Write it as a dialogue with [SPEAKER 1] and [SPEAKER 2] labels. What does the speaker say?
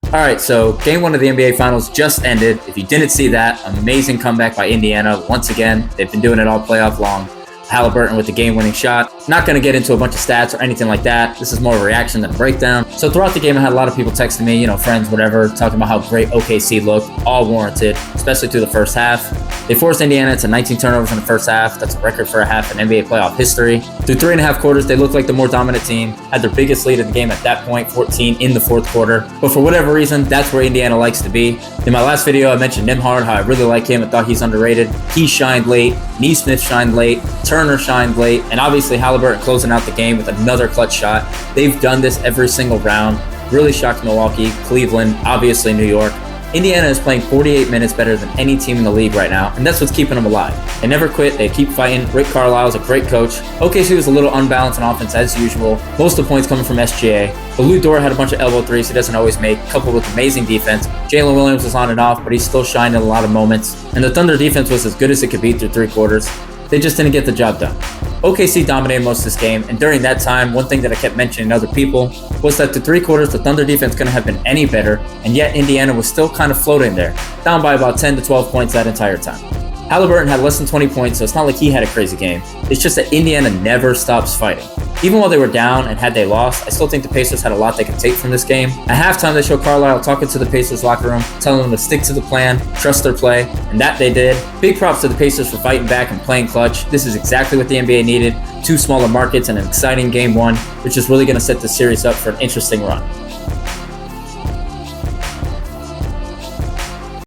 [SPEAKER 1] All right, so game one of the NBA Finals just ended. If you didn't see that, amazing comeback by Indiana. Once again, they've been doing it all playoff long. Haliburton with the game-winning shot. Not going to get into a bunch of stats or anything like that. This is more of a reaction than a breakdown. So throughout the game, I had a lot of people texting me, friends, whatever, talking about how great OKC looked. All warranted, especially through the first half. They forced Indiana to 19 turnovers in the first half. That's a record for a half in NBA playoff history. Through 3.5 quarters, they looked like the more dominant team. Had their biggest lead in the game at that point, 14 in the fourth quarter. But for whatever reason, that's where Indiana likes to be. In my last video, I mentioned Nimhard, how I really like him. I thought he's underrated. He shined late. Neesmith shined late. Turner shined late. And obviously, Haliburton closing out the game with another clutch shot. They've done this every single round. Really shocked Milwaukee, Cleveland, obviously New York. Indiana is playing 48 minutes better than any team in the league right now, and that's what's keeping them alive. They never quit. They keep fighting. Rick Carlisle is a great coach. OKC was a little unbalanced on offense as usual. Most of the points coming from SGA. But Lou Dort had a bunch of elbow threes he doesn't always make, coupled with amazing defense. Jalen Williams was on and off, but he still shined in a lot of moments. And the Thunder defense was as good as it could be through 3 quarters. They just didn't get the job done. OKC dominated most of this game, and during that time, one thing that I kept mentioning to other people was that through 3 quarters, the Thunder defense couldn't have been any better, and yet Indiana was still kind of floating there, down by about 10 to 12 points that entire time. Haliburton had less than 20 points, so it's not like he had a crazy game. It's just that Indiana never stops fighting. Even while they were down and had they lost, I still think the Pacers had a lot they could take from this game. At halftime, they showed Carlisle talking to the Pacers locker room, telling them to stick to the plan, trust their play, and that they did. Big props to the Pacers for fighting back and playing clutch. This is exactly what the NBA needed. 2 smaller markets and an exciting game 1, which is really going to set the series up for an interesting run.